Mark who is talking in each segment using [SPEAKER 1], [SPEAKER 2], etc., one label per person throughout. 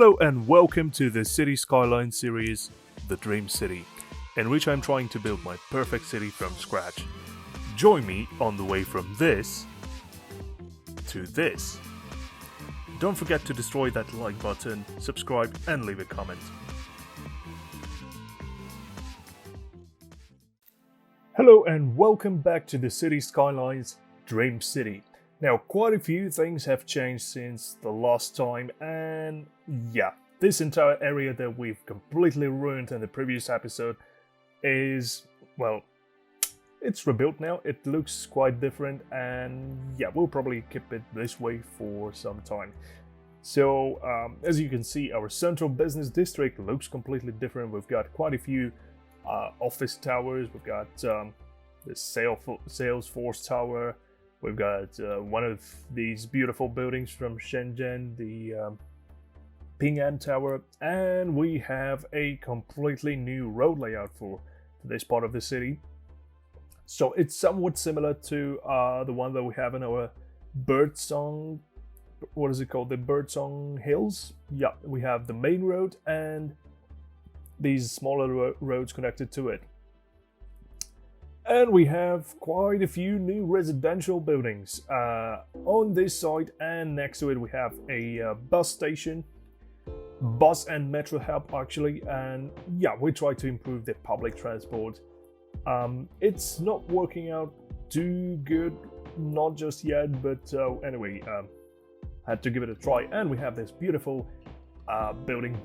[SPEAKER 1] Hello and welcome to the City Skylines series, The Dream City, in which I'm trying to build my perfect city from scratch. Join me on the way from this to this. Don't forget to destroy that like button, subscribe and leave a comment. Hello and welcome back to the City Skylines Dream City. Now, quite a few things have changed since the last time, and yeah, this entire area that we've completely ruined in the previous episode is, well, it's rebuilt now. It looks quite different, and yeah, we'll probably keep it this way for some time. So, as you can see, our central business district looks completely different. We've got quite a few office towers. We've got the Salesforce Tower. We've got one of these beautiful buildings from Shenzhen, the Quay Anarchy Tower, and we have a completely new road layout for this part of the city. So it's somewhat similar to the one that we have in our Birdsong, what is it called? The Birdsong Hills? Yeah, we have the main road and these smaller roads connected to it. And we have quite a few new residential buildings on this side, and next to it we have a bus station, bus and metro hub actually, and yeah, we try to improve the public transport. It's not working out too good, not just yet, but anyway, had to give it a try. And we have this beautiful building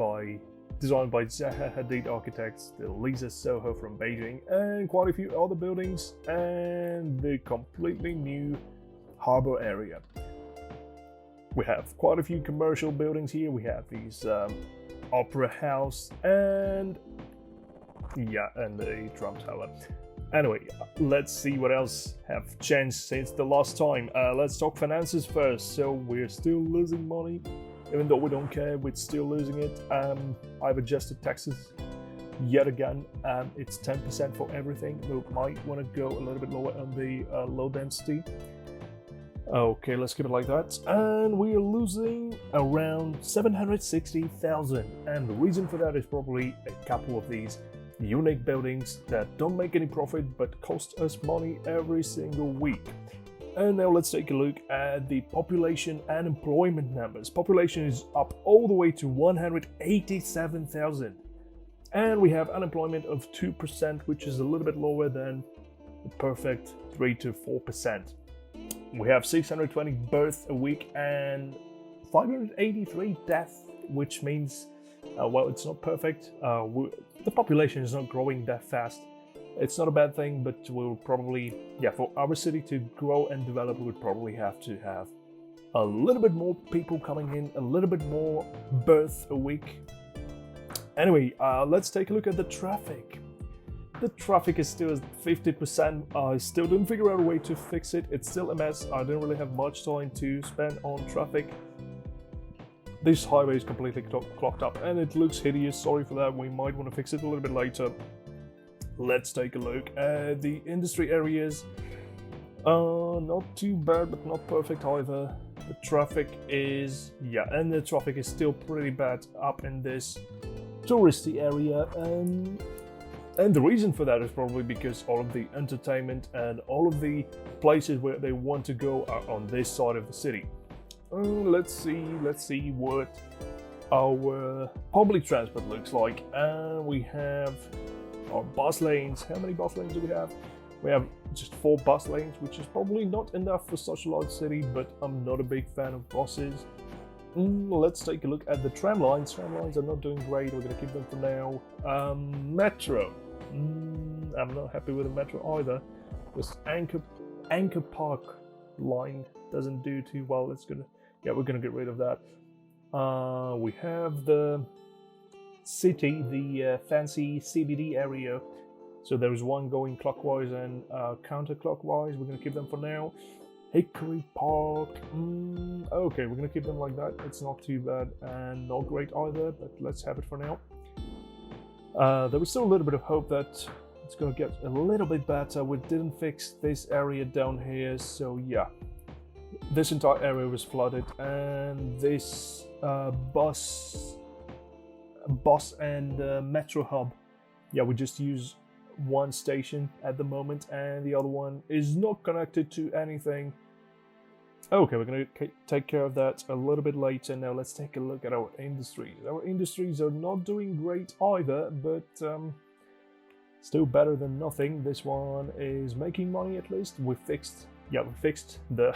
[SPEAKER 1] designed by Zaha Hadid Architects, the Lisa Soho from Beijing, and quite a few other buildings, and the completely new harbor area. We have quite a few commercial buildings here. We have these opera house and the Trump Tower. Anyway, let's see what else have changed since the last time. Let's talk finances first. So we're still losing money. Even though we don't care, we're still losing it. I've adjusted taxes yet again. It's 10% for everything. We might want to go a little bit lower on the low density. Okay, let's keep it like that. And we are losing around 760,000. And the reason for that is probably a couple of these unique buildings that don't make any profit but cost us money every single week. And now let's take a look at the population and employment numbers. Population is up all the way to 187,000. And we have unemployment of 2%, which is a little bit lower than the perfect 3 to 4%. We have 620 births a week and 583 deaths, which means, well, it's not perfect. The population is not growing that fast. It's not a bad thing, but we'll probably, for our city to grow and develop, we would probably have to have a little bit more people coming in, a little bit more births a week. Anyway, let's take a look at the traffic. The traffic is still at 50%. I still didn't figure out a way to fix it. It's still a mess. I didn't really have much time to spend on traffic. This highway is completely clogged up and it looks hideous. Sorry for that. We might want to fix it a little bit later. Let's take a look at the industry areas. Not too bad, but not perfect either. The traffic is, the traffic is still pretty bad up in this touristy area. And the reason for that is probably because all of the entertainment and all of the places where they want to go are on this side of the city. Let's see what our public transport looks like. And we have our bus lanes. How many bus lanes do we have? We have just 4 bus lanes, which is probably not enough for such a large city, but I'm not a big fan of buses. Let's take a look at the tram lines. Tram lines are not doing great. We're going to keep them for now. Metro. I'm not happy with the metro either. This Anchor Park line doesn't do too well. We're going to get rid of that. We have the city, the fancy CBD area. So there's one going clockwise and counterclockwise. We're going to keep them for now. Hickory Park. Okay, we're going to keep them like that. It's not too bad and not great either, but let's have it for now. There was still a little bit of hope that it's going to get a little bit better. We didn't fix this area down here, so yeah. This entire area was flooded, and this bus bus and metro hub. Yeah, we just use one station at the moment, and the other one is not connected to anything. Okay, we're going to take care of that a little bit later. Now let's take a look at our industries. Our industries are not doing great either, but still better than nothing. This one is making money at least. We fixed the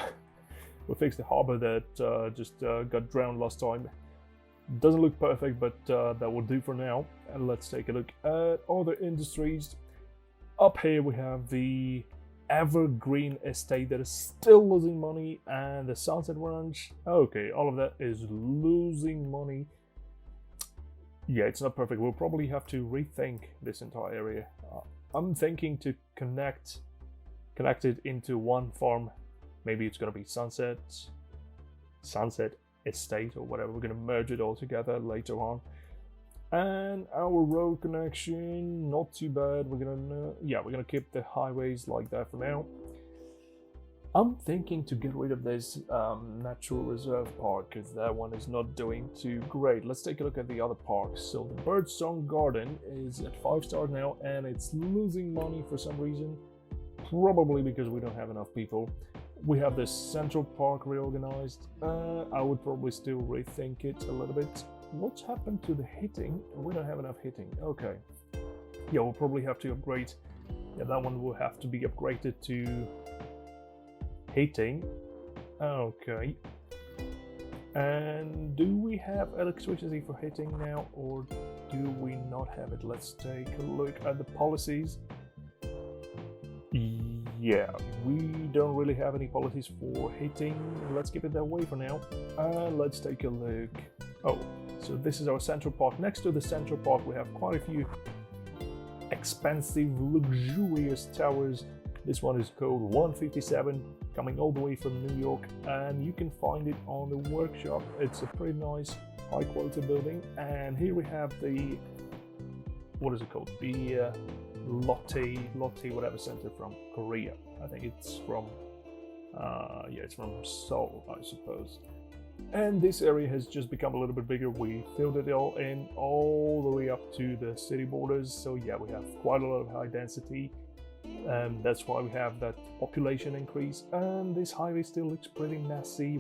[SPEAKER 1] harbor that just got drowned last time. Doesn't look perfect, but that will do for now. And let's take a look at other industries. Up here we have the Evergreen Estate that is still losing money, and the Sunset Ranch. Okay, all of that is losing money. Yeah, it's not perfect. We'll probably have to rethink this entire area. I'm thinking to connect it into one farm. Maybe it's gonna be Sunset Estate or whatever. We're gonna merge it all together later on. And our road connection, not too bad. We're gonna keep the highways like that for now. I'm thinking to get rid of this natural reserve park because that one is not doing too great. Let's take a look at the other parks. So the Birdsong Garden is at 5 stars now, and it's losing money for some reason, probably because we don't have enough people. We have this Central Park reorganized. I would probably still rethink it a little bit. What's happened to the hitting? We don't have enough hitting. Okay. Yeah, we'll probably have to upgrade. Yeah, that one will have to be upgraded to hitting. Okay. And do we have electricity for hitting now, or do we not have it? Let's take a look at the policies. Yeah, we don't really have any policies for hitting. Let's keep it that way for now. Let's take a look. Oh, so this is our Central Park. Next to the Central Park, we have quite a few expensive, luxurious towers. This one is called 157, coming all the way from New York, and you can find it on the workshop. It's a pretty nice, high-quality building. And here we have the, what is it called? The Lotte whatever center from Korea. I think it's from, yeah, it's from Seoul, I suppose. And this area has just become a little bit bigger. We filled it all in all the way up to the city borders. So yeah, we have quite a lot of high density. That's why we have that population increase. And this highway still looks pretty messy.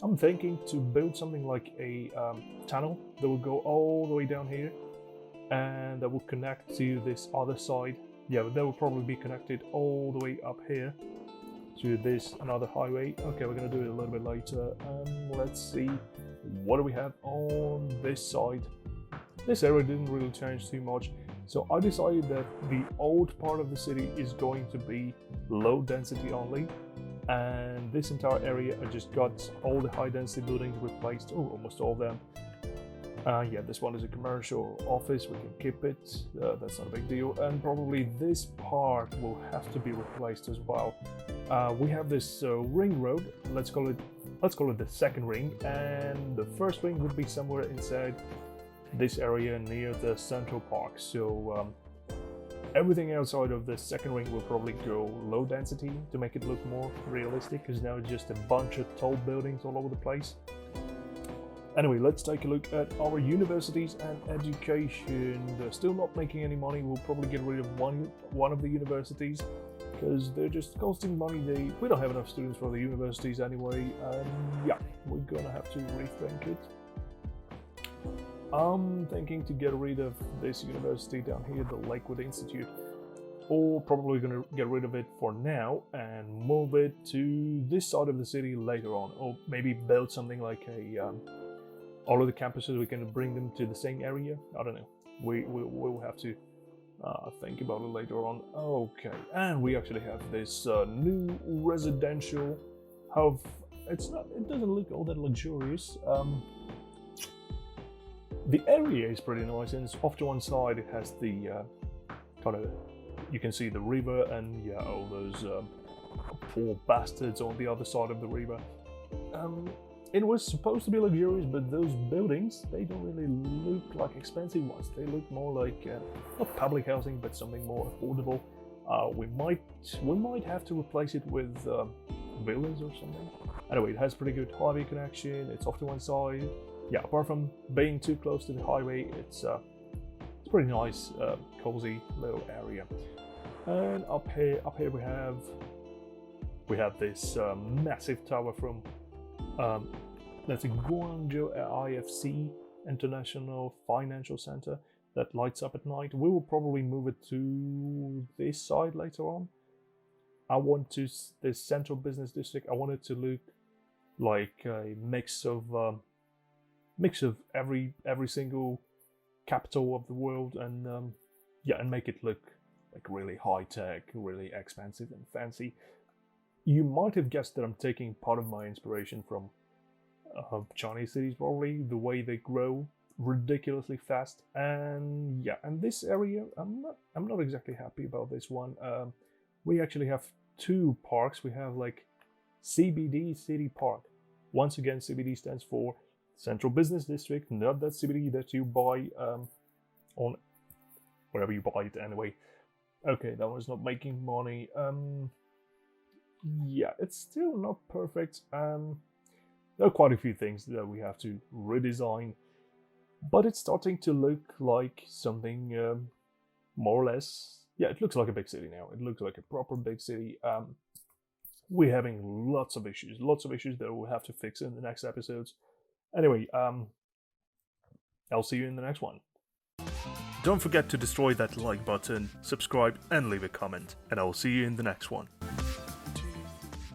[SPEAKER 1] I'm thinking to build something like a tunnel that will go all the way down here, and that will connect to this other side. Yeah, but that will probably be connected all the way up here to this another highway. Okay, we're gonna do it a little bit later. Let's see, what do we have on this side? This area didn't really change too much. So I decided that the old part of the city is going to be low density only, and this entire area I just got all the high density buildings replaced, or almost all of them. Yeah, this one is a commercial office. We can keep it. That's not a big deal. And probably this part will have to be replaced as well. We have this ring road. Let's call it the second ring, and the first ring would be somewhere inside this area near the Central Park. So everything outside of the second ring will probably go low density to make it look more realistic, because now it's just a bunch of tall buildings all over the place. Anyway, let's take a look at our universities and education. They're still not making any money. We'll probably get rid of one of the universities because they're just costing money. We don't have enough students for the universities anyway. Yeah, we're gonna have to rethink it. I'm thinking to get rid of this university down here, the Lakewood Institute, or probably gonna get rid of it for now and move it to this side of the city later on, or maybe build something like a all of the campuses, we can bring them to the same area. I don't know. We'll have to think about it later on. Okay, and we actually have this new residential hub. It doesn't look all that luxurious. The area is pretty nice, and it's off to one side. It has the kind of, you can see the river, and yeah, all those poor bastards on the other side of the river. It was supposed to be luxurious, but those buildings, they don't really look like expensive ones. They look more like not public housing, but something more affordable. We might have to replace it with villas or something. Anyway, it has pretty good highway connection. It's off to one side. yeah, apart from being too close to the highway, it's pretty nice, cozy little area. And up here we have this massive tower from that's a Guangzhou IFC International Financial Center that lights up at night. We will probably move it to this side later on. I want to this central business district. I want it to look like a mix of every single capital of the world, and yeah, and make it look like really high tech, really expensive and fancy. You might have guessed that I'm taking part of my inspiration from Chinese cities, probably the way they grow ridiculously fast. And yeah, and this area, I'm not exactly happy about this one. We actually have two parks. We have like CBD City Park. Once again, CBD stands for Central Business District, not that CBD that you buy on wherever you buy it anyway. Okay, that one's not making money. Yeah, it's still not perfect. There are quite a few things that we have to redesign, but it's starting to look like something more or less. Yeah, it looks like a big city now. It looks like a proper big city. We're having lots of issues that we'll have to fix in the next episodes. Anyway, I'll see you in the next one. Don't forget to destroy that like button, subscribe, and leave a comment, and I will see you in the next one.